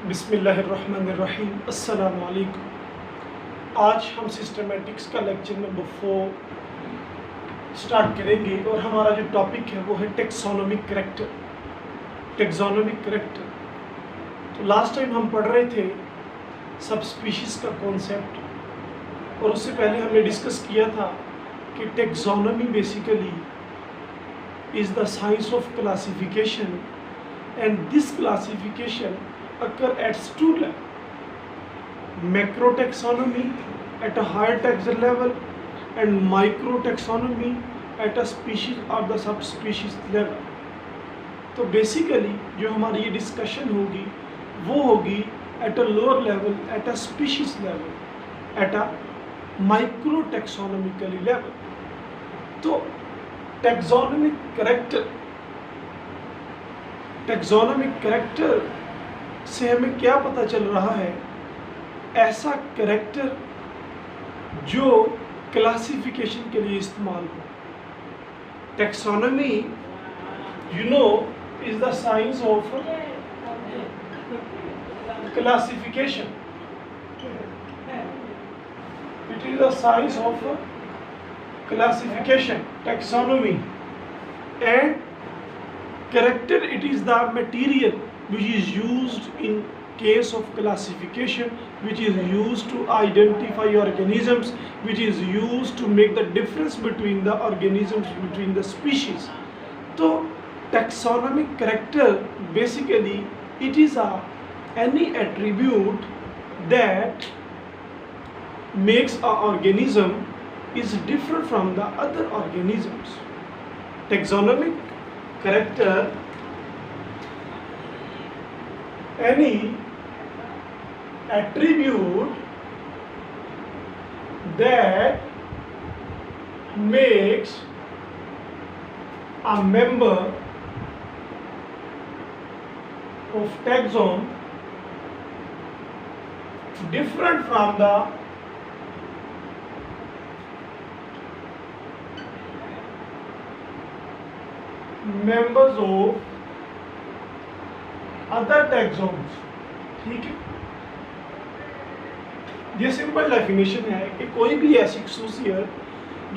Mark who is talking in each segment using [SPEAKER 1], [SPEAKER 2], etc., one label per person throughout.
[SPEAKER 1] बिस्मिल्लाहिर्रहमानिर्रहीम। अस्सलामु अलैकुम। आज हम सिस्टमेटिक्स का लेक्चर नंबर 4 स्टार्ट करेंगे और हमारा जो टॉपिक है वो है टेक्सोनोमिक कैरेक्टर। टेक्सोनोमिक कैरेक्टर तो लास्ट टाइम हम पढ़ रहे थे सब स्पीशीज़ का कॉन्सेप्ट, और उससे पहले हमने डिस्कस किया था कि taxonomy basically is the science of classification, and this classification occur at two levels: macro taxonomy at a higher taxon level and micro taxonomy at a species or the subspecies level. तो basically जो हमारी ये discussion होगी वो होगी at a lower level, at a species level, at a micro taxonomically level. तो taxonomic character से हमें क्या पता चल रहा है? ऐसा कैरेक्टर जो क्लासिफिकेशन के लिए इस्तेमाल हो। Taxonomy you know is the science of classification. It is the science of classification, taxonomy, and character it is the material which is used in case of classification, which is used to identify organisms, which is used to make the difference between the organisms, between the species. So taxonomic character basically it is any attribute that makes a organism is different from the other organisms. Taxonomic character any attribute that makes a member of taxon different from the members of other taxons. ठीक है, ये simple definition है कि कोई भी ऐसी खसूसियत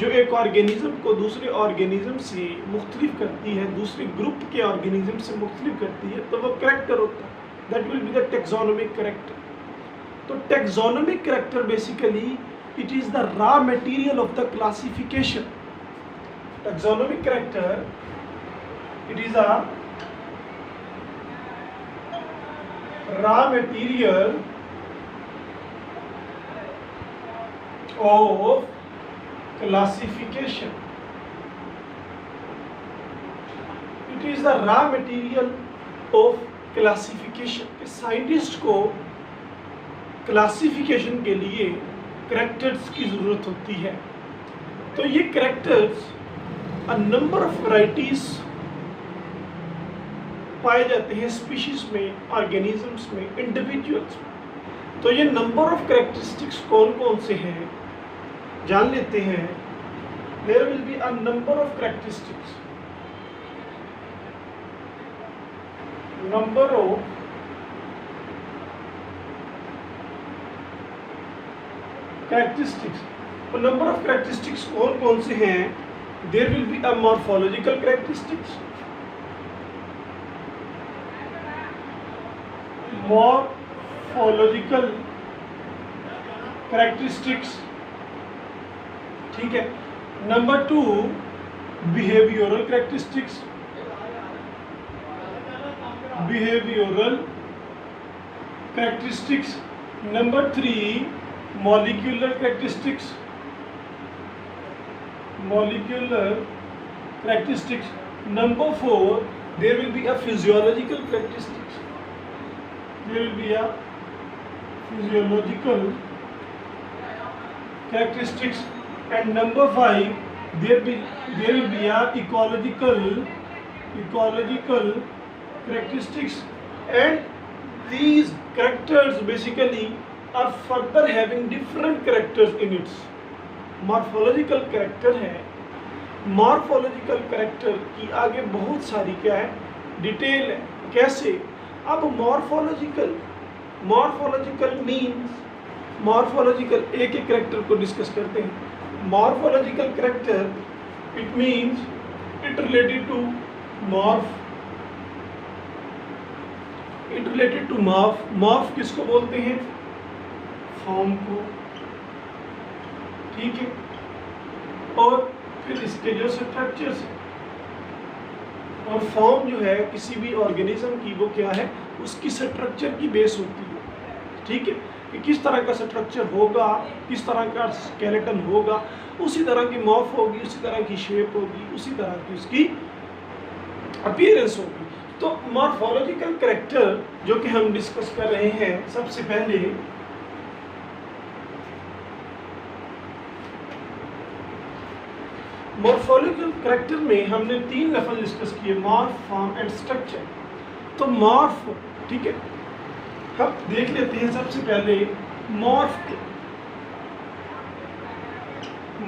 [SPEAKER 1] जो एक ऑर्गेनिज्म को दूसरे ऑर्गेनिज्म से मुख्तलिफ करती है, दूसरे ग्रुप के ऑर्गेनिज्म से मुख्तलिफ करती है, तो वो कैरेक्टर होता है। That will be the taxonomic character. तो taxonomic character basically it is the raw material of the classification. Taxonomic character it is a raw material of classification. It is the raw material of classification. Scientist को classification के लिए characters की ज़रूरत होती है। तो ये characters a number of varieties पाए जाते हैं स्पीशीज में, ऑर्गेनिजम्स में, इंडिविजुअल्स में। तो ये नंबर ऑफ कैरेक्टरिस्टिक्स कौन कौन से हैं जान लेते हैं। There will be a number of characteristics. Number of characteristics. तो नंबर ऑफ कैरेक्टरिस्टिक्स कौन कौन से हैं? There will be a morphological characteristics, morphological characteristics. ठीक है। Number 2 behavioural characteristics, behavioural characteristics. Number 3 molecular characteristics, molecular characteristics. Number 4 there will be a physiological characteristics, there will be a physiological characteristics, and number 5 there will be a ecological characteristics, and these characters basically are further having different characters in its morphological character है। Morphological character की आगे बहुत सारी क्या है detail है। कैसे? अब मॉर्फोलॉजिकल मॉर्फोलॉजिकल मीन्स, मॉर्फोलॉजिकल एक एक करेक्टर को डिस्कस करते हैं। Morphological character it means it related to morph, it related to morph. Morph किसको बोलते हैं? फॉर्म को, ठीक है। और फिर इसके जो स्ट्रक्चर्स है, और फॉर्म जो है किसी भी ऑर्गेनिज्म की वो क्या है, उसकी स्ट्रक्चर की बेस होती है, ठीक है, कि किस तरह का स्ट्रक्चर होगा, किस तरह का स्केलेटन होगा, उसी तरह की मॉर्फ होगी, उसी तरह की शेप होगी, उसी तरह की उसकी अपीयरेंस होगी। तो मॉर्फोलॉजिकल कैरेक्टर जो कि हम डिस्कस कर रहे हैं, सबसे पहले मॉर्फोलॉजिकल कैरेक्टर में हमने 3 लेवल डिस्कस किए, मॉर्फ, फॉर्म एंड स्ट्रक्चर। तो मॉर्फ, ठीक है, हम देख लेते हैं सबसे पहले मॉर्फ।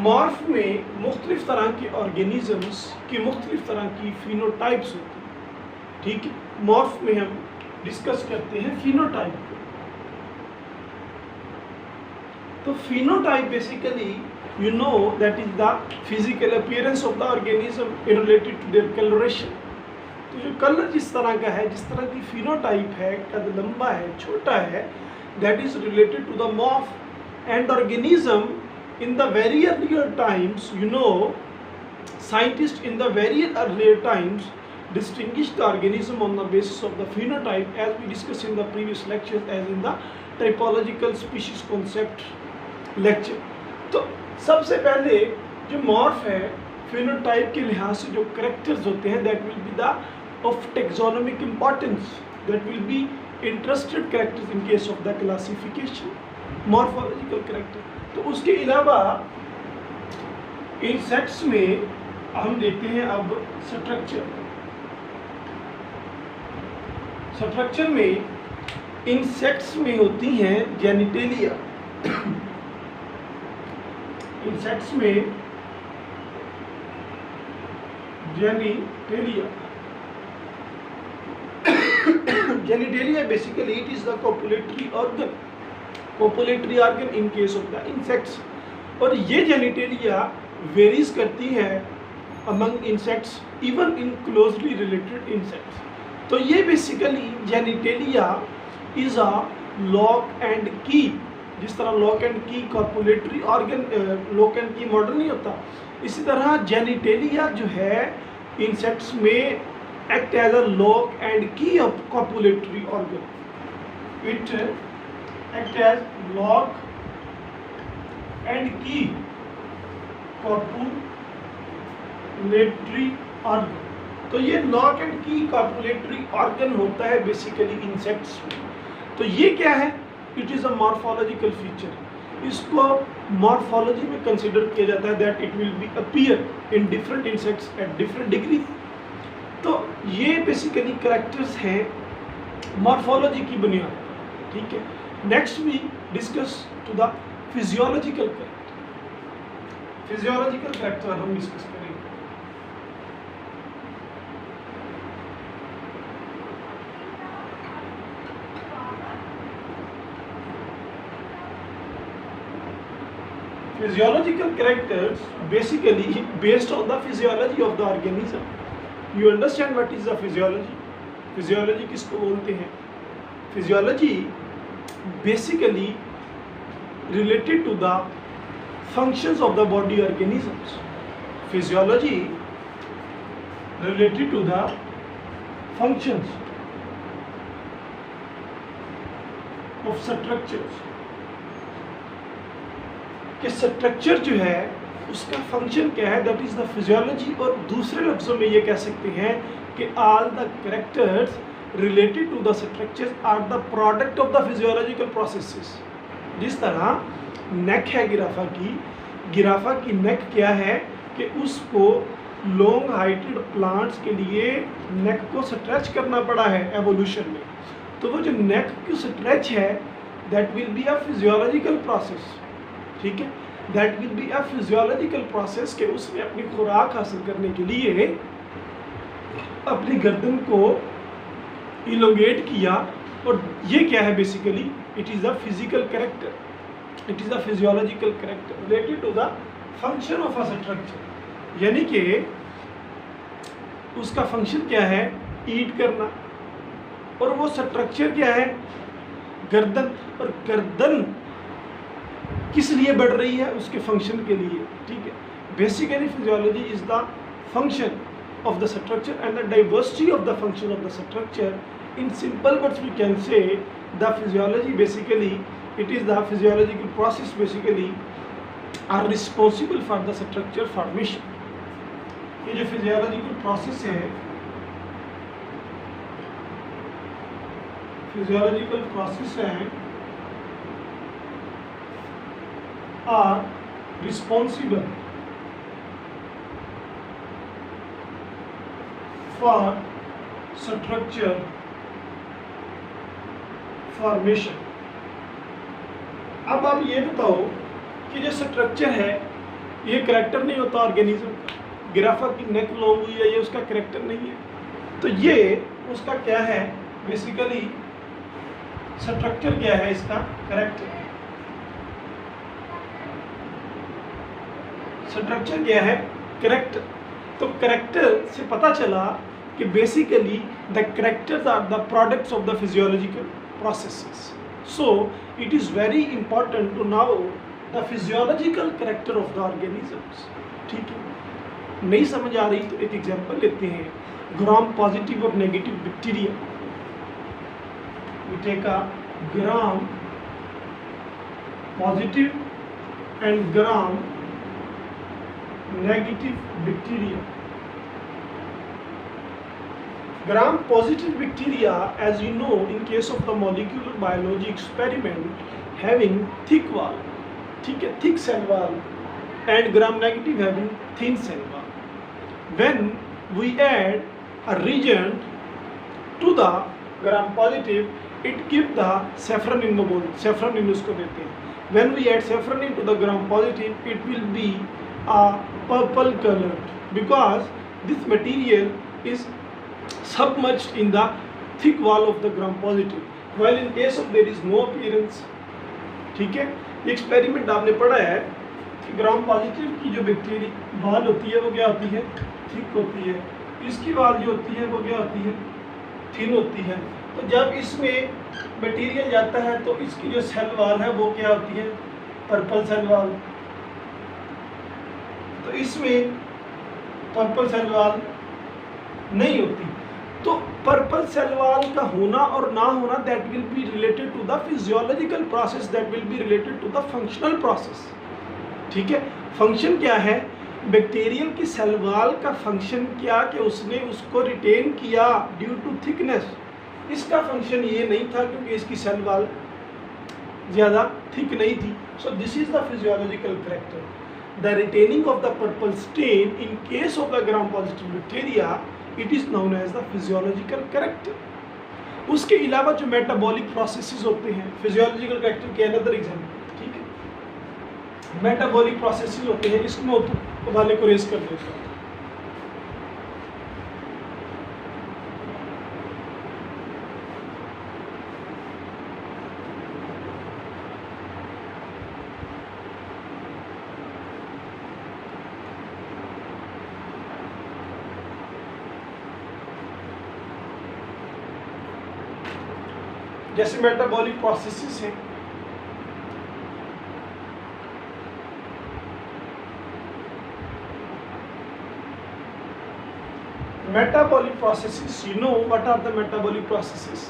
[SPEAKER 1] मॉर्फ में मुख्तलिफ तरह के ऑर्गेनिजम्स की मुख्तलिफ तरह की फिनोटाइप्स होती हैं, ठीक है। मॉर्फ में हम डिस्कस करते हैं फिनोटाइप को। तो phenotype basically you know that is the physical appearance of the organism related to their coloration। तो जो कलर जिस तरह का है, जिस तरह की फिनोटाइप है, कद लंबा है, छोटा है, that is related to the morph and organism in the very earlier times, you know, scientists in the very earlier times distinguished the organism on the basis of the phenotype, as we discussed in the previous lectures, as in the typological species concept lecture। तो सबसे पहले जो morph है, phenotype के लिहाज से जो characters होते हैं, that will be the of taxonomic importance, that will be interested characters in case of the classification, morphological character. तो उसके अलावा इंसेक्ट्स में हम देखते हैं अब स्ट्रक्चर। स्ट्रक्चर में इंसेक्ट्स में होती हैं जेनिटेलिया। इंसेक्ट्स में genitalia, genitalia basically it is the copulatory organ, copulatory organ in case of the insects. और ये जेनिटेलिया वेरीज करती है among insects, even in closely related insects. तो ये basically genitalia is a lock and key. जिस तरह lock and key copulatory organ, lock and key modern नहीं होता, इसी तरह जेनिटेलिया जो है इंसेक्ट्स में act as a lock and की of copulatory organ. It act as lock and key copulatory organ. तो ये lock and key copulatory organ होता है बेसिकली इंसेक्ट्स में। तो ये क्या है? It is a morphological feature. इसको मॉर्फोलॉजी में कंसिडर किया जाता है that it will be appear in different insects at different degree. तो ये बेसिकली कैरेक्टर्स हैं मॉर्फोलॉजी की बुनियाद, ठीक है। Next we discuss to the physiological character. Physiological character हम डिस्कस करेंगे। Physiological characters basically based on the physiology of the organism. You understand what is the physiology? Physiology किसको बोलते हैं? Physiology basically related to the functions of the body organisms. Physiology related to the functions of structures. कि structure जो है उसका function क्या है, that is the physiology. और दूसरे लफ्ज़ों में ये कह सकते हैं कि all the characters related to the structures are the product of the physiological processes. जिस तरह नेक है गिराफा की नेक क्या है कि उसको लॉन्ग हाइटेड प्लांट्स के लिए नेक को स्ट्रेच करना पड़ा है एवोल्यूशन में। तो वो जो नेक की स्ट्रेच है that will be a physiological process, ठीक है। That will be a physiological process के उसने अपनी खुराक हासिल करने के लिए अपनी गर्दन को इलोंगेट किया और ये क्या है basically, it is the physical character, it is the physiological character related to the function of a structure. यानी कि उसका फंक्शन क्या है, ईट करना, और वो स्ट्रक्चर क्या है, गर्दन, और गर्दन किस लिए बढ़ रही है, उसके फंक्शन के लिए। ठीक है, basically physiology is the function of the structure and the diversity of the function of the structure. In simple words we can say the physiology basically, it is the physiological process basically are responsible for the structure formation. ये जो physiological process है, physiological process है are responsible for structure formation. अब आप ये बताओ कि जो स्ट्रक्चर है ये करेक्टर नहीं होता ऑर्गेनिज्म का, गिराफा की नेक लॉन्ग हुई है, ये उसका करेक्टर नहीं है। तो ये उसका क्या है बेसिकली, स्ट्रक्चर क्या है इसका करेक्टर, स्ट्रक्चर क्या है करेक्टर। तो करेक्टर से पता चला कि basically the characters are the products of the physiological processes. So it is very important to know the physiological character of the organisms. ठीक है, नहीं समझ आ रही तो एक एग्जांपल लेते हैं, ग्राम पॉजिटिव और negative bacteria. We take a Gram positive and Gram negative bacteria. Gram positive bacteria, as you know, in case of the molecular biology experiment, having thick wall, ठीक है, thick cell wall, and gram negative having thin cell wall. When we add a reagent to the gram positive, it gives the safranin bone, safranin उसको देते हैं. When we add safranin to the gram positive, it will be a purple color because this material is submerged in the thick wall of the gram positive, while in case of there is no appearance. ठीक है, ये experiment आपने पढ़ा है कि gram positive की जो bacteria वाल होती है वो क्या होती है, थिक होती है, इसकी वाल जो होती है वो क्या होती है, थिन होती है। तो जब इसमें मटेरियल जाता है तो इसकी जो सेल वाल है वो क्या होती है, पर्पल सेल वाल। तो इसमें पर्पल सेल वाल नहीं होती। तो पर्पल सेल वाल का होना और ना होना that will be related to the physiological process, that will be related to the functional process. ठीक है, फंक्शन क्या है, बैक्टीरियल की सेल वाल का फंक्शन क्या कि उसने उसको रिटेन किया ड्यू टू थिकनेस। इसका फंक्शन ये नहीं था क्योंकि इसकी सेल वाल ज़्यादा थिक नहीं थी। So this is the physiological character, the retaining of the purple stain in case of the gram positive bacteria, it is known as the physiological character. उसके अलावा जो मेटाबॉलिक प्रोसेसेस होते हैं, physiological character के another example. ठीक है, metabolic processes होते हैं, इसको मैं वाले को रेस कर देता हूँ। जैसे मेटाबॉलिक प्रोसेसेस हैं, metabolic processes, you know what are the metabolic processes?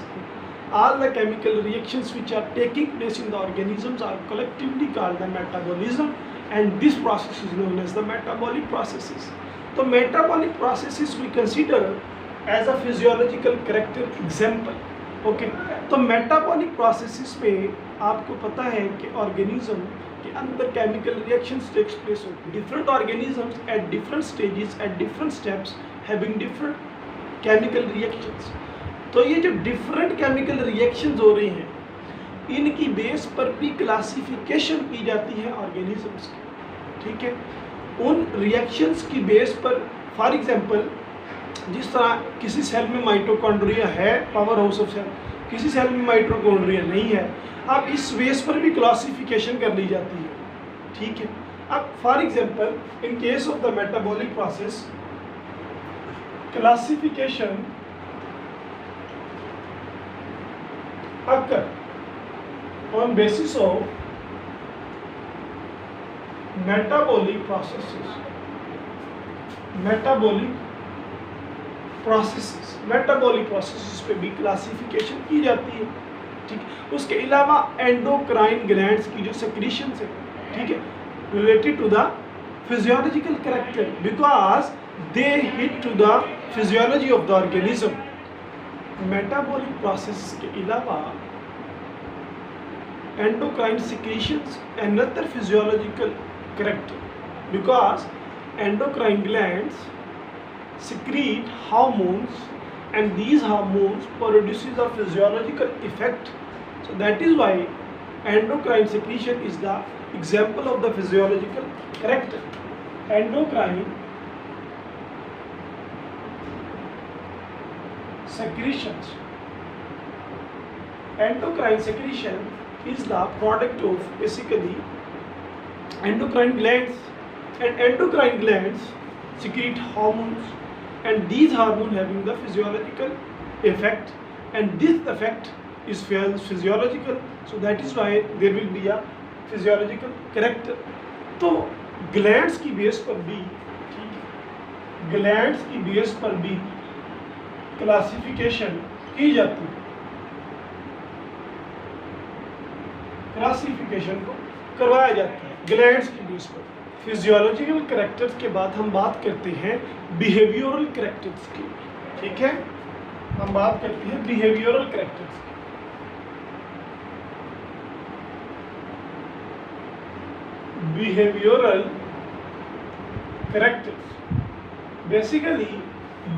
[SPEAKER 1] All the chemical reactions which are taking place in the organisms are collectively called the metabolism, and this process is known as the metabolic processes. So metabolic processes we consider as a physiological character example. Okay, तो metabolic processes में आपको पता है कि organism के अंदर chemical reactions takes place होती है। Different organisms at different stages at different steps having different chemical reactions. तो ये जो डिफरेंट केमिकल रिएक्शंस हो रही हैं, इनकी बेस पर भी क्लासिफिकेशन की जाती है ऑर्गेनिजम्स की। ठीक है, उन रिएक्शंस की बेस पर फॉर एग्जांपल जिस तरह किसी सेल में माइटोकॉन्ड्रिया है, पावर हाउस ऑफ सेल, किसी सेल में माइटोकॉन्ड्रिया नहीं है, अब इस बेस पर भी क्लासिफिकेशन कर ली जाती है, ठीक है। अब for example in case of the metabolic process, classification occur on basis of metabolic processes, metabolic processes पे भी क्लासिफिकेशन की जाती है, ठीक। उसके अलावा एंडोक्राइन ग्लैंड्स की जो सेक्रीशन है, ठीक है, related to the physiological character because they hit to the physiology of the organism. Metabolic process के अलावा endocrine secretions another physiological character because endocrine glands secrete hormones and these hormones produces a physiological effect, so that is why endocrine secretion is the example of the physiological character. Endocrine secretions, endocrine secretion is the product of basically endocrine glands, and endocrine glands secrete hormones and these hormones having the physiological effect, and this effect is physiological, so that is why there will be a physiological character. तो glands की base पर भी, glands की base पर भी classification की जाती है, क्लासिफिकेशन को करवाया जाता है ग्लैंड्स के बेस पर। फिजियोलॉजिकल कैरेक्टर्स के बाद हम बात करते हैं बिहेवियरल कैरेक्टर्स की, ठीक है, हम बात करते हैं बिहेवियरल कैरेक्टर्स की। Behavioural characters, basically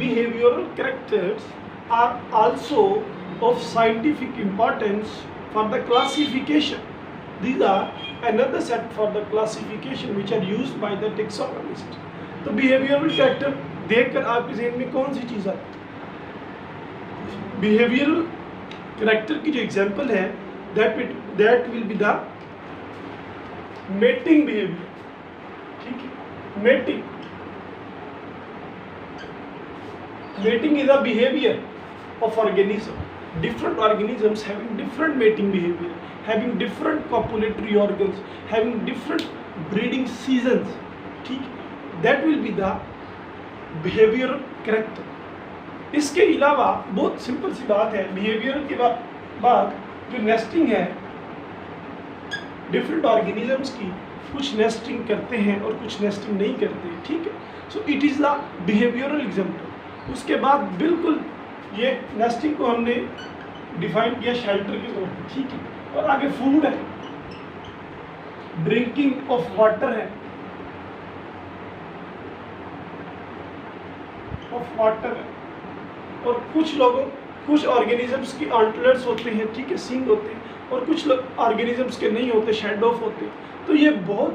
[SPEAKER 1] behavioral characters are also of scientific importance for the classification. These are another set for the classification which are used by the taxonomist. तो behavioral character देखकर आपके ज़हन में कौन सी चीज़ आती है? Behavioral character की जो example है that will be the mating behavior, ठीक है, mating is a behavior of organism. Different organisms having different mating behavior, having different copulatory organs, having different breeding seasons, ठीक, that will be the behavioral character. इसके अलावा बहुत simple सी बात है, behavioral के बाद जो nesting है different organisms की, कुछ nesting करते हैं और कुछ nesting नहीं करते, ठीक है, so it is the behavioral example. उसके बाद बिल्कुल ये नेस्टिंग को हमने डिफाइन किया शेल्टर के तौर पर, ठीक है, और आगे फूड है, ड्रिंकिंग ऑफ वाटर है, और कुछ ऑर्गेनिजम्स की आंटलर्स होते हैं, ठीक है, सींग होते हैं, और कुछ ऑर्गेनिजम्स के नहीं होते, शेड ऑफ होते हैं। तो ये बहुत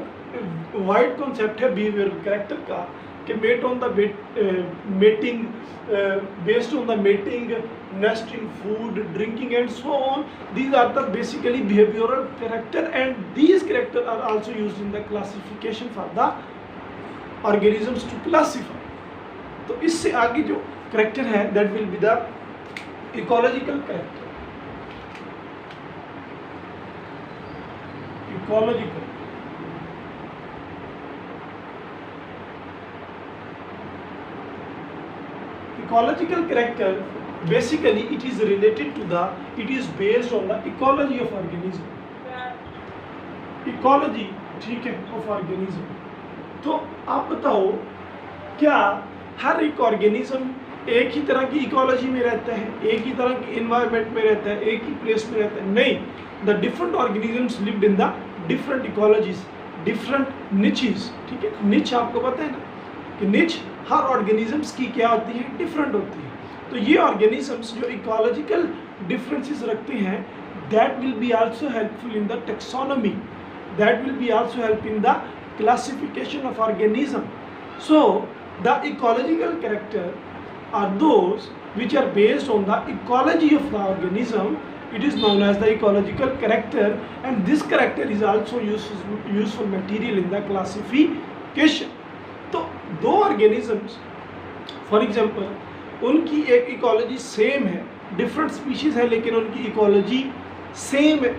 [SPEAKER 1] वाइड कॉन्सेप्ट है बिहेवियरल कैरेक्टर का कि mate on the mating, based on the mating, nesting, food, drinking and so on. These are the basically behavioral character, and these characters are also used in the classification for the organisms to classify. तो इससे आगे जो character है that will be the ecological character. Ecological. Ecological character, basically it is related to the, it is based on the ecology of organism. Ecology, ठीक है, of organism. तो आप बताओ क्या हर एक ऑर्गेनिज्म एक ही तरह की इकोलॉजी में रहता है, एक ही तरह की इन्वायरमेंट में रहता है, एक ही प्लेस में रहता है? नहीं, the different organisms lived in the different ecologies, different niches, ठीक है। निच आपको पता है ना कि निच हर ऑर्गेनिजम्स की क्या होती है, डिफरेंट होती है। तो ये ऑर्गेनिजम्स जो इकोलॉजिकल डिफरेंसेस रखते हैं, that will be also helpful in the taxonomy, that will be also help in the classification of organism. So the ecological character are those which are based on the ecology of the organism. It is known as the ecological character, and this character is also useful material in the classification. तो दो organisms for example उनकी एक ecology same है, different species है लेकिन उनकी ecology same है।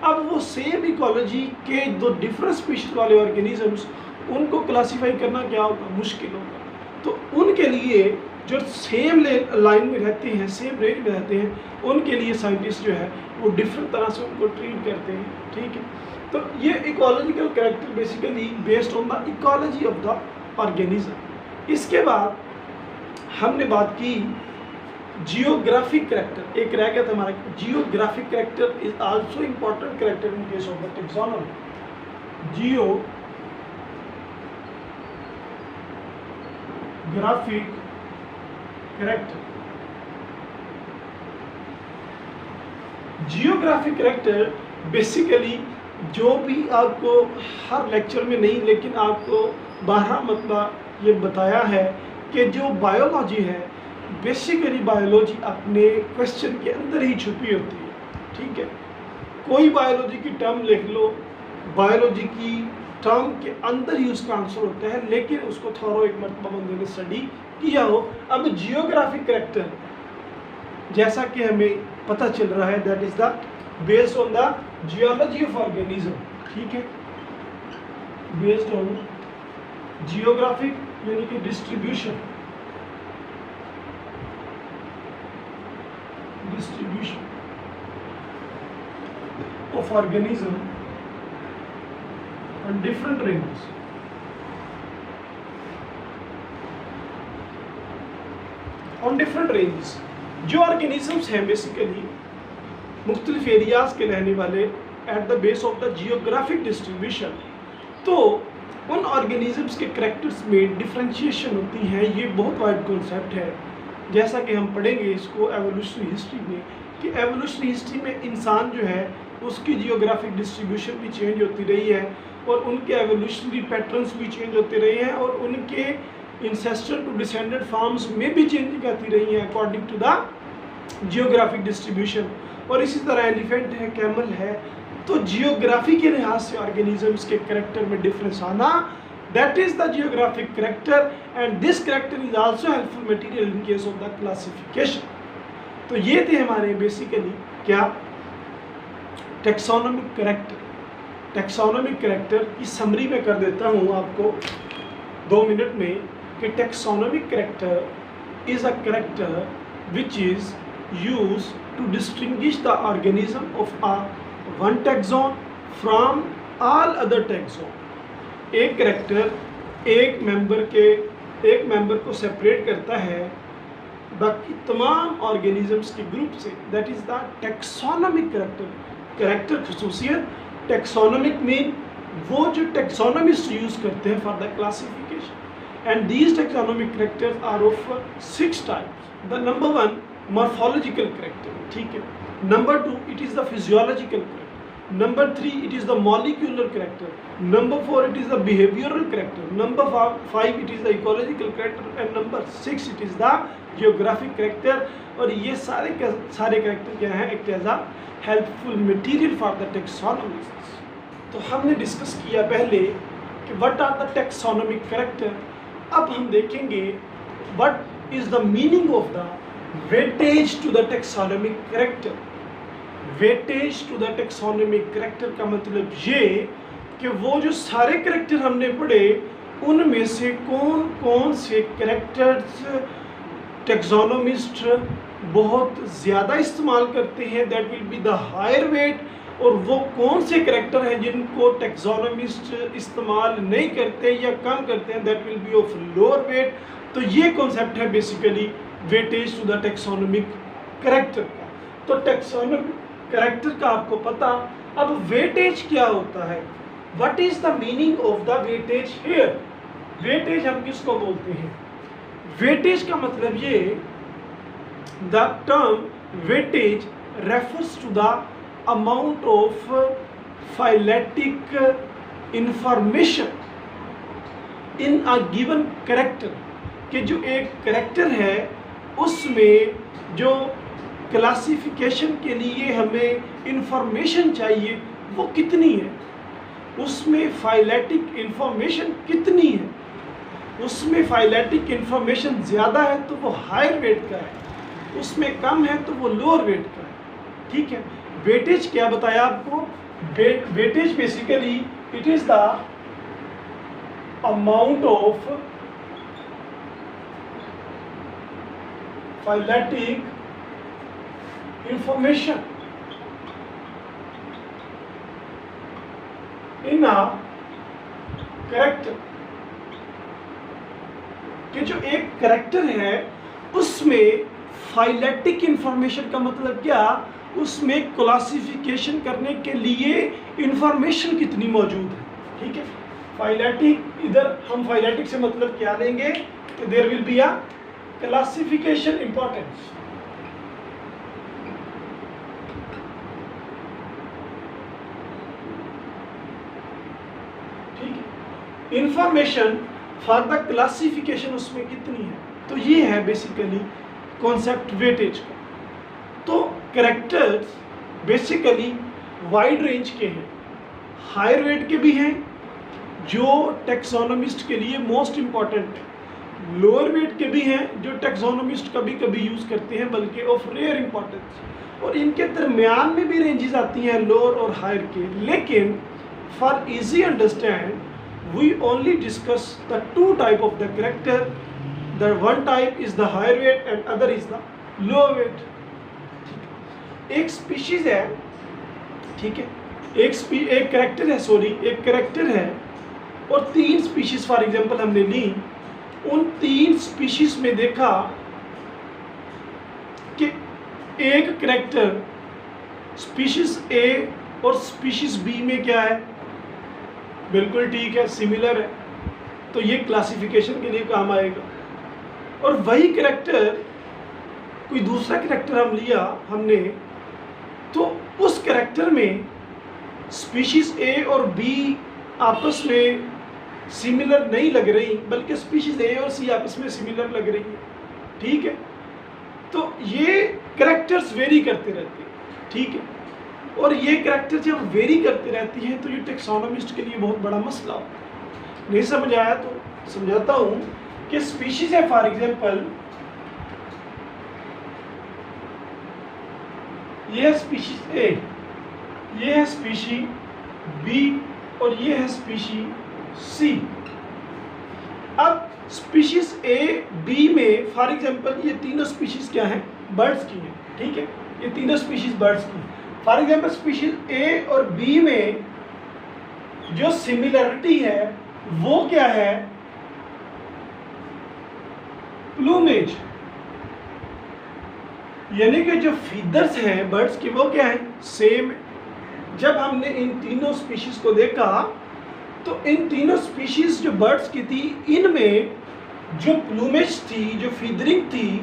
[SPEAKER 1] अब वो सेम इकोलॉजी के दो डिफरेंट स्पीशीज वाले ऑर्गेनिजम्स, उनको क्लासीफाई करना क्या होगा, मुश्किल होगा। तो उनके लिए जो सेम लाइन में रहते हैं, सेम रेंज में रहते हैं, उनके लिए साइंटिस्ट जो है वो डिफरेंट तरह से उनको ट्रीट करते हैं। ठीक है, तो ये ecological character basically based on the ecology of the organism. इसके बाद हमने बात की जियोग्राफिक कैरेक्टर, एक रह गया था हमारा। Geographic character is also important character in case of the taxonomy. Geographic character, geographic character basically जो भी आपको हर लेक्चर में नहीं लेकिन आपको 12 मतलब ये बताया है कि जो बायोलॉजी है बेसिकली बायोलॉजी अपने क्वेश्चन के अंदर ही छुपी होती है। ठीक है, कोई बायोलॉजी की टर्म लिख लो, बायोलॉजी की टर्म के अंदर ही उसका आंसर होता है, लेकिन उसको थोड़ा एक मरतबा बंदे ने स्टडी किया हो। अब जियोग्राफिक कैरेक्टर जैसा कि हमें पता चल रहा है that is the based on the geology of organism. ठीक है, बेस्ड ऑन जियोग्राफिक यानी कि distribution of organism on different ranges. On different ranges जो ऑर्गेनिजम्स हैं बेसिकली मुख्तलिफ एरियाज के रहने वाले at the base of the geographic distribution, तो उन ऑर्गेनिजम्स के करैक्टर्स में डिफ्रेंशिएशन होती है। ये बहुत वाइड कॉन्सेप्ट है, जैसा कि हम पढ़ेंगे इसको एवोल्यूशनरी हिस्ट्री में, कि एवोल्यूशनरी हिस्ट्री में इंसान जो है उसकी जियोग्राफिक डिस्ट्रीब्यूशन भी चेंज होती रही है और उनके एवोल्यूशनरी पैटर्न्स भी चेंज होते रहे हैं और उनके इंसेस्टर टू डिसेंडेड फॉर्म्स में भी चेंजिंग आती रही है according to the geographic distribution. और इसी तरह एलिफेंट है, कैमल है, तो जियोग्राफी के लिहाज से ऑर्गेनिजम्स के कैरेक्टर में डिफरेंस आना, that is the geographic character, and this character is also helpful material in case of the classification. तो ये थे हमारे बेसिकली क्या, टैक्सोनॉमिक कैरेक्टर। टैक्सोनॉमिक कैरेक्टर की समरी में कर देता हूँ आपको 2 मिनट में, कि taxonomic character is a character which is used to distinguish the organism of a one taxon from all other taxon. एक कैरेक्टर एक मेंबर को सेपरेट करता है बाकी तमाम ऑर्गेनिजम्स के ग्रुप से, that is the taxonomic character. Character खसूसियत टैक्सोनॉमिक मीन वो जो टैक्सोनॉमिस्ट यूज करते हैं for the classification, and these taxonomic characters are of 6 types. The number 1 morphological character, ठीक है। Number 2 it is the physiological character. Number 3 it is the molecular character. Number 4 it is the behavioral character. Number 5 it is the ecological character, and number 6 it is the geographic character. और ये सारे character क्या हैं, act as a helpful material for the taxonomists. तो हमने discuss किया पहले कि what are the taxonomic character. अब हम देखेंगे what is the meaning of the weightage to the taxonomic character. Weightage to the taxonomic character का मतलब ये कि वो जो सारे कैरेक्टर हमने पढ़े उनमें से कौन कौन से कैरेक्टर्स टैक्सोनॉमिस्ट बहुत ज़्यादा इस्तेमाल करते हैं, that will be the higher weight, और वो कौन से कैरेक्टर हैं जिनको टैक्सोनॉमिस्ट इस्तेमाल नहीं करते या कम करते हैं, that will be of lower weight. तो ये कॉन्सेप्ट है basically weightage to the taxonomic character का। तो टैक्सोनॉमिक कैरेक्टर का आपको पता। अब वेटेज क्या होता है, what is the meaning of the weightage here. Weightage हम किसको बोलते हैं, वेटेज का मतलब ये, the term weightage refers to the amount of phyletic information in a given character, कि जो एक कैरेक्टर है उसमें जो क्लासिफिकेशन के लिए हमें इंफॉर्मेशन चाहिए वो कितनी है, उसमें फाइलेटिक इंफॉर्मेशन कितनी है, उसमें फाइलेटिक इंफॉर्मेशन ज़्यादा है तो वो हायर वेट का है, उसमें कम है तो वो लोअर वेट का है। ठीक है, वेटेज क्या बताया आपको? Weightage basically it is the amount of phyletic information in a character, कि जो एक कैरेक्टर है उसमें फाइलेटिक इंफॉर्मेशन का मतलब क्या, उसमें क्लासिफिकेशन करने के लिए इंफॉर्मेशन कितनी मौजूद है। ठीक है, फाइलेटिक, इधर हम फाइलेटिक से मतलब क्या लेंगे कि there will be a classification importance. ठीक है, इंफॉर्मेशन फॉर द क्लासिफिकेशन उसमें कितनी है, तो ये है बेसिकली कॉन्सेप्ट वेटेज का। तो कैरेक्टर्स बेसिकली वाइड रेंज के हैं, हायर वेट के भी हैं जो टैक्सोनोमिस्ट के लिए मोस्ट इम्पॉर्टेंट है, लोअर वेट के भी हैं जो टैक्सोनोमिस्ट कभी कभी यूज़ करते हैं बल्कि ऑफ रेयर इम्पॉर्टेंस, और इनके दरमियान में भी रेंजेस आती हैं लोअर और हायर के। लेकिन for easy understand we only discuss the two type of the character. The one type is the higher weight and other is the lower weight. एक स्पीशीज है, ठीक है, एक कैरेक्टर है, सॉरी एक कैरेक्टर है और तीन स्पीशीज फॉर एग्जांपल हमने ली। उन तीन स्पीशीज में देखा कि एक कैरेक्टर स्पीशीज ए और स्पीशीज बी में क्या है, बिल्कुल ठीक है, सिमिलर है, तो ये क्लासिफिकेशन के लिए काम आएगा। और वही कैरेक्टर कोई दूसरा कैरेक्टर हमने तो उस कैरेक्टर में स्पीशीज ए और बी आपस में सिमिलर नहीं लग रही, बल्कि स्पीशीज ए और सी आपस में सिमिलर लग रही है। ठीक है, तो ये कैरेक्टर्स वेरी करते रहते हैं। ठीक है, और ये कैरेक्टर जब वेरी करते रहती हैं तो ये टैक्सोनोमिस्ट के लिए बहुत बड़ा मसला होता है। नहीं समझ आया तो समझाता हूँ कि स्पीशीज है फॉर एग्जांपल, ये है स्पीशीज ए, ये है स्पीशी बी और ये है स्पीशी सी। अब स्पीशीज ए बी में फॉर एग्जांपल ये तीनों स्पीशीज क्या हैं, बर्ड्स की हैं। ठीक है, ये तीनों स्पीशीज बर्ड्स की हैं। फॉर एग्जाम्पल स्पीशीज ए और बी में जो सिमिलरिटी है वो क्या है, प्लूमेज, यानी कि जो फीदर्स हैं बर्ड्स की वो क्या है, सेम है। जब हमने इन तीनों स्पीशीज को देखा तो इन तीनों स्पीशीज जो बर्ड्स की थी, इनमें जो प्लूमेज थी, जो फीदरिंग थी,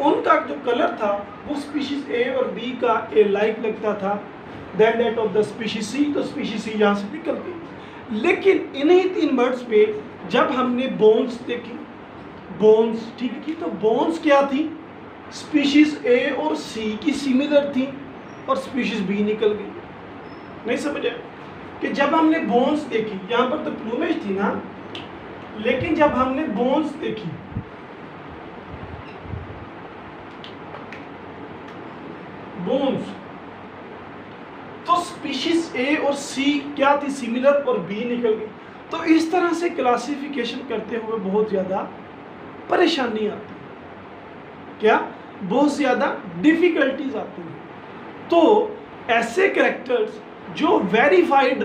[SPEAKER 1] उनका जो कलर था वो स्पीशीज ए और बी का ए लाइक लगता था then that of the species C, तो स्पीशीज सी यहाँ से निकल गई। लेकिन इन्हीं तीन बर्ड्स पे जब हमने बोन्स देखी, बोन्स ठीक की, तो बोन्स क्या थी, स्पीशीज ए और सी की सिमिलर थी और स्पीशीज बी निकल गई। नहीं समझा कि जब हमने बोन्स देखी, यहाँ पर तो प्लूमेज थी ना, लेकिन जब हमने बोन्स देखी, बोन्स, तो स्पीशीज ए और सी क्या थी, सिमिलर, और बी निकल गई। तो इस तरह से क्लासिफिकेशन करते हुए बहुत ज़्यादा परेशानी आती है, क्या बहुत ज़्यादा डिफिकल्टीज आती हैं। तो ऐसे कैरेक्टर्स जो वेरीफाइड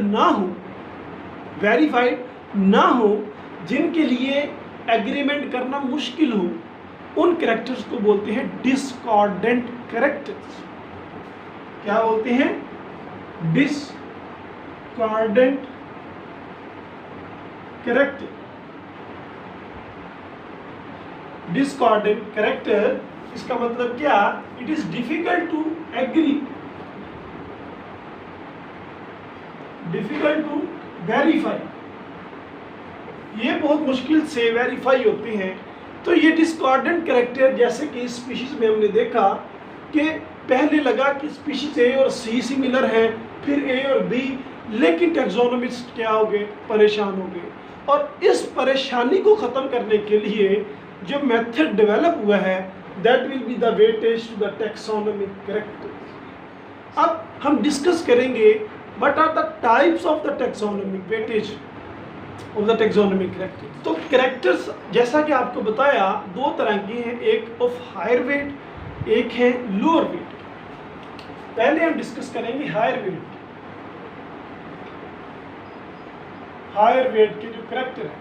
[SPEAKER 1] ना हो, जिनके लिए एग्रीमेंट करना मुश्किल हो, उन कैरेक्टर्स को बोलते हैं डिस्कॉर्डेंट कैरेक्टर्स। क्या बोलते हैं, डिस्कॉर्डेंट कैरेक्टर। डिस्कॉर्डेंट कैरेक्टर इसका मतलब क्या, it is difficult to agree, difficult to verify, ये बहुत मुश्किल से वेरीफाई होते हैं तो ये डिस्कॉर्डेंट कैरेक्टर, जैसे कि इस स्पीशीज में हमने देखा कि पहले लगा कि स्पीशीज ए और सी सिमिलर है, फिर ए और बी, लेकिन टैक्सोनॉमिस्ट क्या हो गए, परेशान हो गए। और इस परेशानी को ख़त्म करने के लिए जो मेथड डेवलप हुआ है, that will be the weightage to the taxonomic characters. अब हम डिस्कस करेंगे what are the types of the taxonomic weightage of the taxonomic characters. तो कैरेक्टर्स जैसा कि आपको बताया दो तरह के हैं, एक ऑफ हायर वेट, एक है लोअर वेट। पहले हम डिस्कस करेंगे हायर वेट। हायर वेट के जो कैरेक्टर है,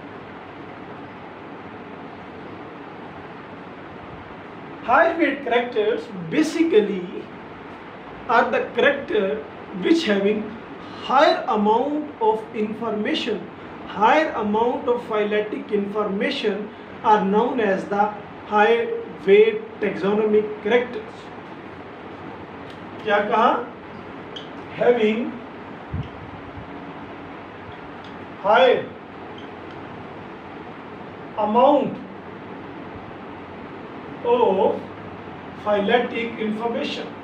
[SPEAKER 1] higher weight characters basically are the character which having higher amount of information, higher amount of phyletic information are known as the higher weight taxonomic characters. क्या कहा? Having higher amount of phyletic information,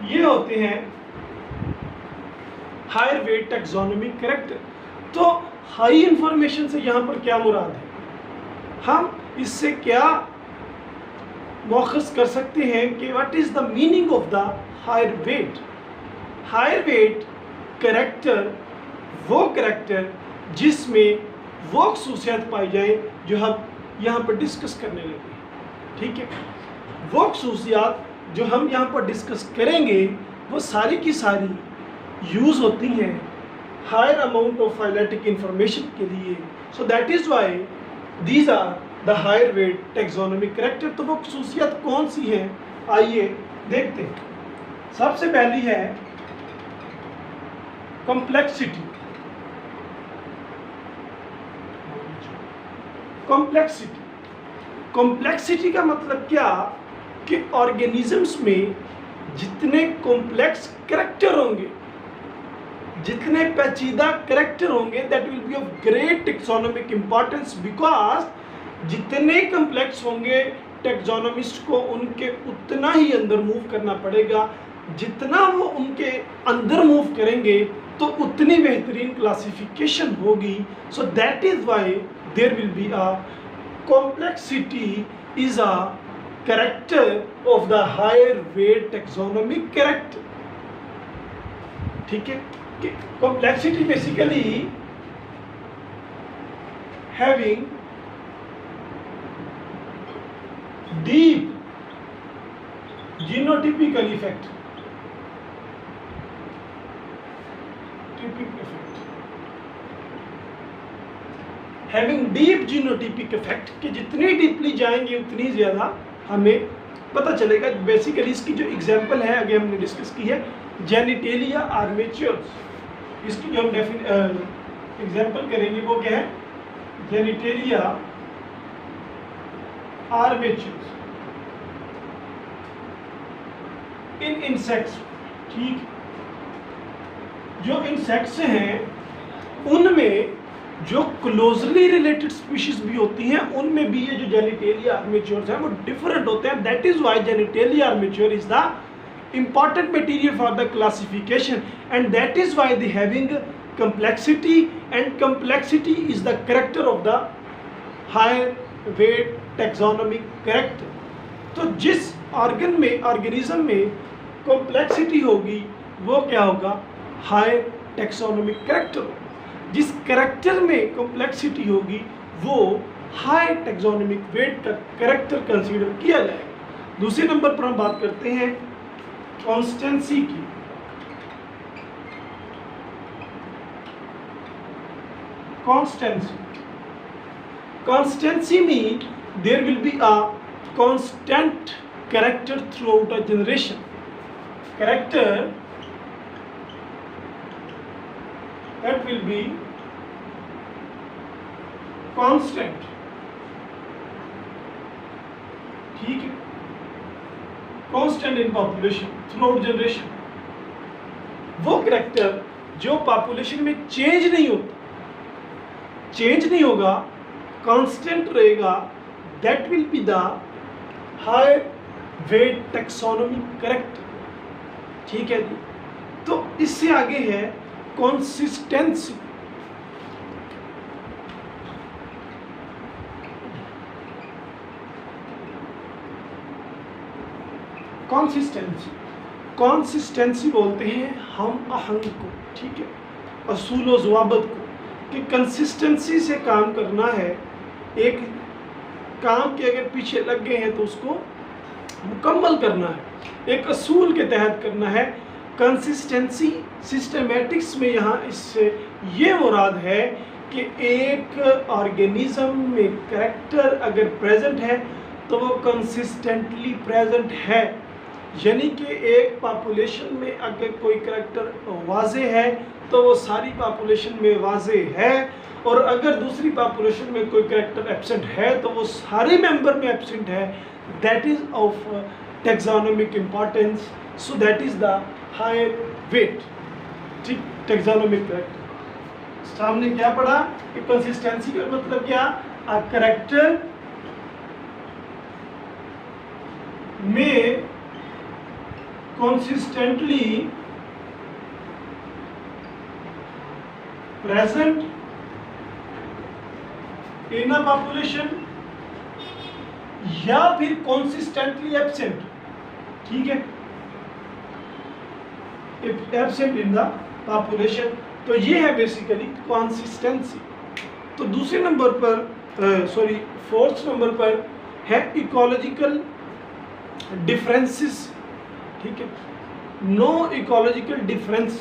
[SPEAKER 1] ये होते हैं higher weight taxonomic character. तो high information से यहाँ पर क्या मुराद है, हम इससे क्या मौखज़ कर सकते हैं कि what is the meaning of the higher weight. Higher weight character वो कैरेक्टर जिसमें वो खसूसियात पाई जाए जो हम यहाँ पर डिस्कस करने लगे। ठीक है, वो खसूसियात जो हम यहाँ पर डिस्कस करेंगे वो सारी की सारी यूज़ होती हैं higher amount of phyletic information के लिए। So that is why these are the higher weight taxonomic character. तो वो खसूसियात कौन सी हैं, आइए देखते हैं। सबसे पहली है कॉम्प्लेक्सिटी। कॉम्प्लेक्सिटी, कॉम्प्लेक्सिटी का मतलब क्या कि ऑर्गेनिजम्स में जितने कॉम्प्लेक्स कैरेक्टर होंगे, जितने पेचीदा कैरेक्टर होंगे, that will be of great taxonomic importance, because जितने कॉम्प्लेक्स होंगे टैक्सोनॉमिस्ट को उनके उतना ही अंदर मूव करना पड़ेगा। जितना वो उनके अंदर मूव करेंगे तो उतनी बेहतरीन क्लासिफिकेशन होगी। So that is why there will be a complexity is a character of the higher weight taxonomic character। ठीक है, कि complexity basically having deep genotypical effect, typic effect, having deep genotypic effect कि जितनी deeply जाएंगे उतनी ज़्यादा हमें पता चलेगा। बेसिकली इसकी जो एग्जांपल है आगे हमने डिस्कस की है, जेनिटेलिया आर्मेचर्स। इसकी जो हम एग्जांपल करेंगे वो क्या है, जेनिटेलिया आर्मेचर्स इन इंसेक्ट्स। ठीक, जो इंसेक्ट्स हैं उनमें जो क्लोजली रिलेटेड स्पीशीज भी होती हैं उनमें भी ये जो जेनिटेलिया आर्मेचर्स हैं वो डिफरेंट होते हैं। That is why genitalia armature is the important material for the classification, and that is why they having complexity, and complexity is the character of the higher weight taxonomic character। तो जिस organ में, organism में complexity होगी वो क्या होगा, high taxonomic character होगा। जिस कैरेक्टर में कॉम्प्लेक्सिटी होगी वो हाई टैक्सोनॉमिक वेट का कैरेक्टर कंसीडर किया जाएगा। दूसरे नंबर पर हम बात करते हैं कॉन्स्टेंसी की। Constancy means there will be a constant character throughout a generation. Character that will be constant. ठीक है, constant in population throughout generation। वो कैरेक्टर जो पॉपुलेशन में चेंज नहीं होता, चेंज नहीं होगा, कांस्टेंट रहेगा, that will be the high wait taxonomy character. ठीक है जी। तो इससे आगे है कंसिस्टेंसी। कंसिस्टेंसी कंसिस्टेंसी बोलते हैं हम आहंग को, ठीक है, असूल व ज़वाबित को, कि कंसिस्टेंसी से काम करना है। एक काम के अगर पीछे लग गए हैं तो उसको मुकम्मल करना है, एक असूल के तहत करना है। कंसिस्टेंसी सिस्टमेटिक्स में यहाँ इससे ये मुराद है कि एक ऑर्गेनिज्म में करैक्टर अगर प्रेजेंट है तो वो कंसिस्टेंटली प्रेजेंट है, यानी कि एक पॉपुलेशन में अगर कोई करैक्टर वाजे है तो वो सारी पॉपुलेशन में वाजे है, और अगर दूसरी पॉपुलेशन में कोई करैक्टर एब्सेंट है तो वो सारे मेंबर में एब्सेंट है। That is of taxonomic importance, so that is the high wait, ठीक, टैक्सोनॉमिक करैक्टर। सामने क्या पढ़ा कि कंसिस्टेंसी का मतलब क्या, अ करैक्टर में consistently present in a population या फिर consistently absent, ठीक है, absent in the population। तो ये है बेसिकली consistency। तो दूसरे नंबर पर फोर्थ नंबर पर है इकोलॉजिकल डिफरेंसेस, ठीक है, no ecological difference.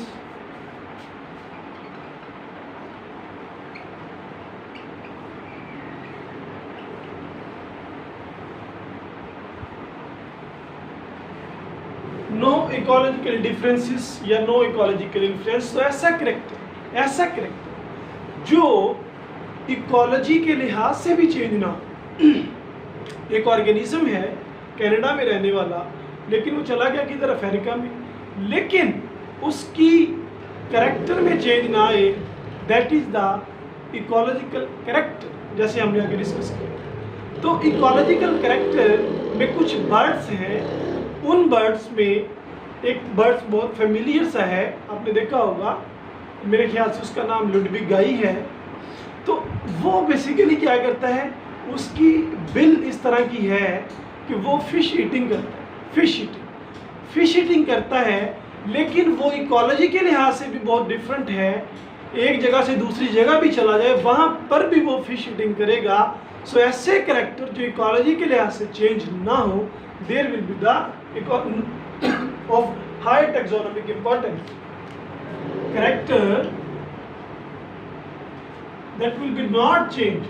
[SPEAKER 1] No ecological differences या नो इकोलॉजिकल इन्फ्लुएंस। तो ऐसा करेक्टर जो इकोलॉजी के लिहाज से भी चेंज ना हो। एक ऑर्गेनिज्म है कनाडा में रहने वाला, लेकिन वो चला गया किधर, अमेरिका में, लेकिन उसकी करैक्टर में चेंज ना आए, that is the ecological character, जैसे हमने आगे डिस्कस किया। तो इकोलॉजिकल करैक्टर में कुछ बर्ड्स हैं, उन बर्ड्स में एक बर्ड्स बहुत फेमिलियर सा है, आपने देखा होगा, मेरे ख्याल से उसका नाम लुडविग गाई है। तो वो बेसिकली क्या करता है, उसकी बिल इस तरह की है कि वो फिश ईटिंग करता है, फिश ईटिंग करता है, लेकिन वो इकोलॉजी के लिहाज से भी बहुत डिफरेंट है। एक जगह से दूसरी जगह भी चला जाए वहाँ पर भी वो फिश ईटिंग करेगा। सो ऐसे करैक्टर जो इकोलॉजी के लिहाज से चेंज ना हो, there will be the of high taxonomic importance character that will be not change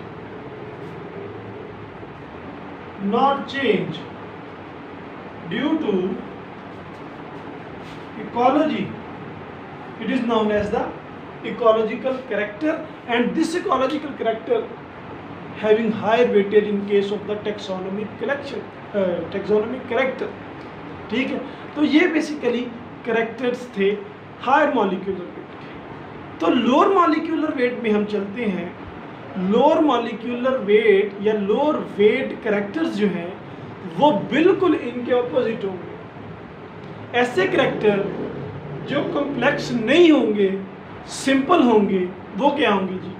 [SPEAKER 1] due to ecology. It is known as the ecological character, and this ecological character having higher weightage in case of the taxonomic character। ठीक है, तो ये basically characters थे higher molecular wait के। तो lower molecular wait में हम चलते हैं। लोअर मॉलिक्यूलर वेट या लोअर वेट कैरेक्टर्स जो हैं वो बिल्कुल इनके ऑपोजिट होंगे। ऐसे कैरेक्टर जो कॉम्प्लेक्स नहीं होंगे, सिंपल होंगे, वो क्या होंगे जी,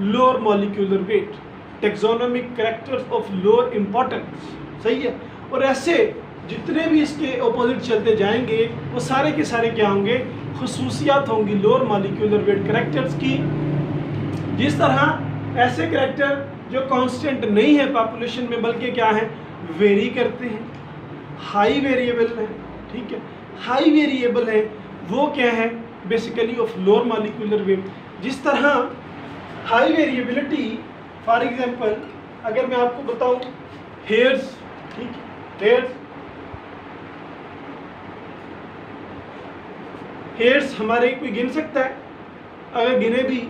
[SPEAKER 1] lower molecular weight, taxonomic characters of lower importance. सही है। और ऐसे जितने भी इसके ऑपोजिट चलते जाएंगे वो सारे के सारे क्या होंगे, खुसूसियात होंगी लोअर मॉलिक्यूलर वेट कैरेक्टर्स की। जिस तरह ऐसे कैरेक्टर जो कांस्टेंट नहीं है पॉपुलेशन में, बल्कि क्या है, वेरी करते हैं, हाई वेरिएबल है। ठीक है, हाई वेरिएबल है, वो क्या है, basically of lower molecular wait. जिस तरह हाई वेरिएबिलिटी, फॉर एग्जांपल अगर मैं आपको बताऊं हेयर्स, ठीक है, हेयर्स हमारे कोई गिन सकता है, अगर गिने भी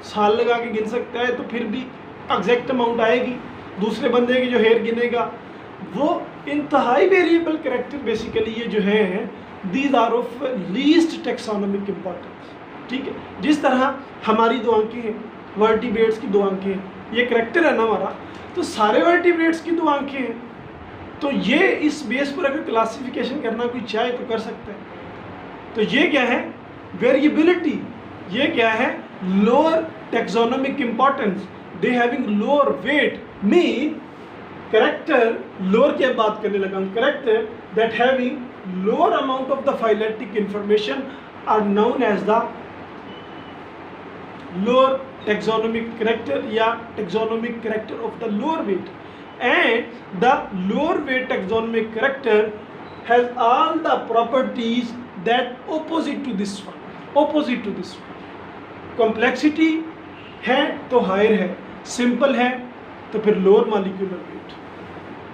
[SPEAKER 1] साल लगा के गिन सकता है तो फिर भी एग्जैक्ट अमाउंट आएगी। दूसरे बंदे की जो हेयर गिनेगा वो इंतहाई वेरिएबल कैरेक्टर बेसिकली ये जो है these are of least taxonomic importance. ठीक है, जिस तरह हमारी दो आंखें हैं, वर्टिब्रेट्स की दो आंखें हैं, ये करेक्टर है ना हमारा, तो सारे वर्टिब्रेट्स की 2 आंखें हैं। तो ये इस बेस पर अगर क्लासिफिकेशन करना कोई चाहे तो कर सकता है। तो ये क्या है, वेरिएबिलिटी। ये क्या है, lower taxonomic importance, they having lower weight, mean character, lower की बात करने लगा हूँ, character that having lower amount of the phyletic information are known as the lower taxonomic character या taxonomic character of the lower weight, and the lower weight taxonomic character has all the properties that opposite to this one. complexity है तो higher है, simple है तो फिर lower molecular weight,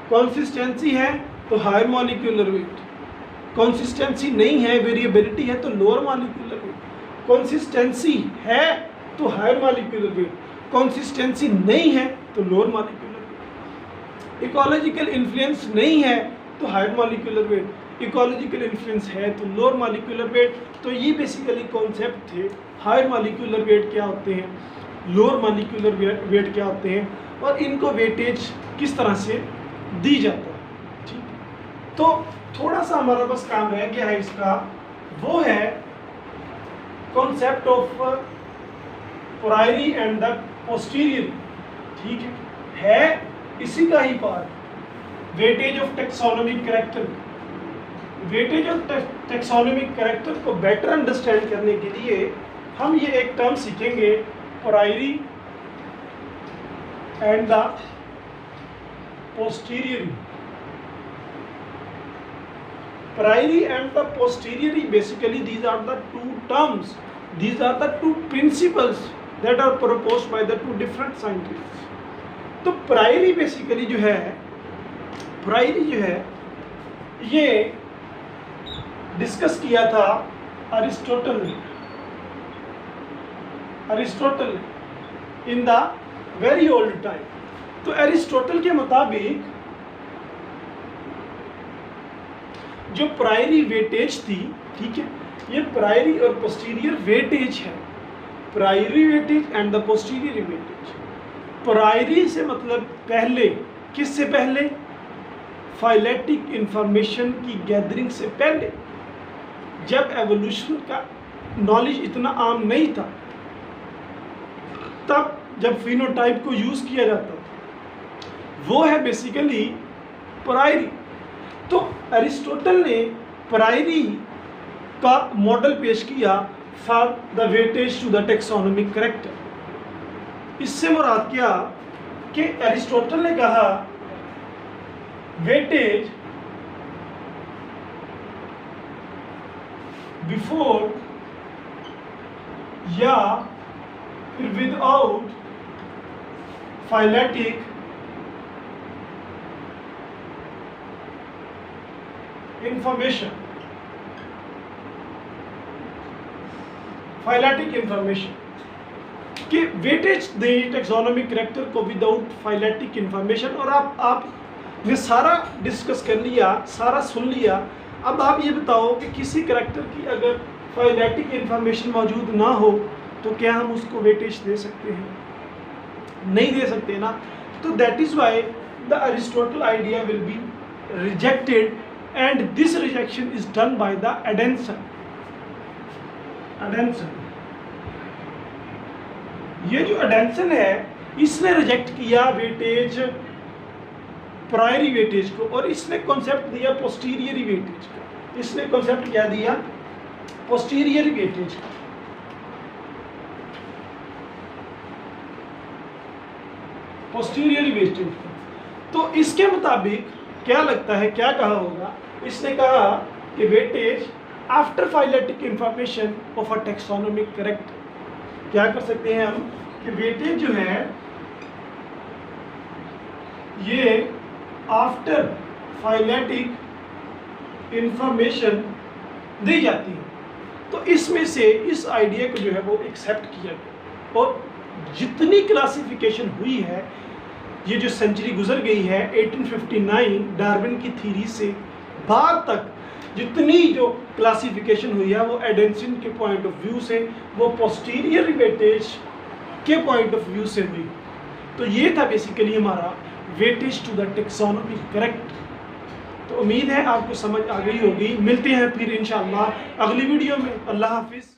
[SPEAKER 1] consistency है तो higher molecular weight, consistency नहीं है, variability है तो lower molecular weight, consistency है तो हायर मॉलिक्यूलर वेट, कंसिस्टेंसी नहीं है तो lower molecular weight, ecological influence नहीं है तो higher molecular weight, ecological influence है तो लोअर मॉलिक्यूलर वेट। तो ये बेसिकली कॉन्सेप्ट थे, हायर मॉलिक्यूलर वेट क्या होते हैं, लोअर मॉलिक्यूलर वेट क्या होते हैं, और इनको वेटेज किस तरह से दी जाता है। ठीक, तो थोड़ा सा हमारा बस काम रह गया है इसका, वो है concept of priori and the posterior. ठीक है इसी का ही part, weightage of taxonomic character. Weightage of taxonomic character को बेटर अंडरस्टैंड करने के लिए हम ये एक टर्म सीखेंगे, priori and the posterior. Priori and the posterior, basically these are the 2 terms, these are the 2 principles that are proposed by the 2 different scientists। तो priori basically जो है, प्रायरी जो है ये डिस्कस किया था Aristotle in the very old time. तो Aristotle के मुताबिक जो प्रायरी वेटेज थी, ठीक है, ये प्रायरी और पोस्टीरियर वेटेज है, priori weightage and the posterior weightage. Priori से मतलब पहले, किससे पहले, फाइलेटिक इंफॉर्मेशन की गैदरिंग से पहले, जब एवोल्यूशन का नॉलेज इतना आम नहीं था, तब जब फिनोटाइप को यूज किया जाता था, वो है बेसिकली प्रायरी। तो अरिस्टोटल ने प्रायरी का मॉडल पेश किया for the weightage to the taxonomic character. इससे मुराद क्या कि अरिस्टोटल ने कहा वेटेज बिफोर या फिर without phyletic information, phyletic information कि वेटेज दे टेक्सोनोमिक कैरेक्टर को विदाउट फाइलेटिक इंफॉर्मेशन। और आपने सारा डिस्कस कर लिया, सारा सुन लिया, अब आप ये बताओ कि किसी कैरेक्टर की अगर फाइलेटिक इंफॉर्मेशन मौजूद ना हो तो क्या हम उसको वेटेज दे सकते हैं? नहीं दे सकते ना। तो that is why the Aristotle idea will be rejected and this rejection is done by the Adanson. ये जो एडेंसन है इसने रिजेक्ट किया वेटेज, प्रायरी वेटेज को, और इसने कॉन्सेप्ट दिया पोस्टीरियरी वेटेज का। इसने कॉन्सेप्ट क्या दिया? पोस्टीरियरी वेटेज का। पोस्टीरियरी वेटेज का तो इसके मुताबिक क्या लगता है, क्या कहा होगा? इसने कहा कि weightage after phyletic information of a taxonomic character, क्या कर सकते हैं हम कि वेटेज जो है ये आफ्टर फाइलेटिक इंफॉर्मेशन दी जाती है। तो इसमें से इस आइडिया को जो है वो एक्सेप्ट किया गया, और जितनी क्लासिफिकेशन हुई है, ये जो सेंचुरी गुजर गई है 1859 डार्विन की थ्योरी से बाद तक, जितनी जो क्लासिफिकेशन हुई है वो एडेंसन के पॉइंट ऑफ व्यू से, वो पोस्टीरियर वेटेज के पॉइंट ऑफ व्यू से हुई। तो ये था बेसिकली हमारा weightage to the taxonomy correct. तो उम्मीद है आपको समझ आ गई होगी। मिलते हैं फिर इंशाअल्लाह अगली वीडियो में। अल्लाह हाफिज़।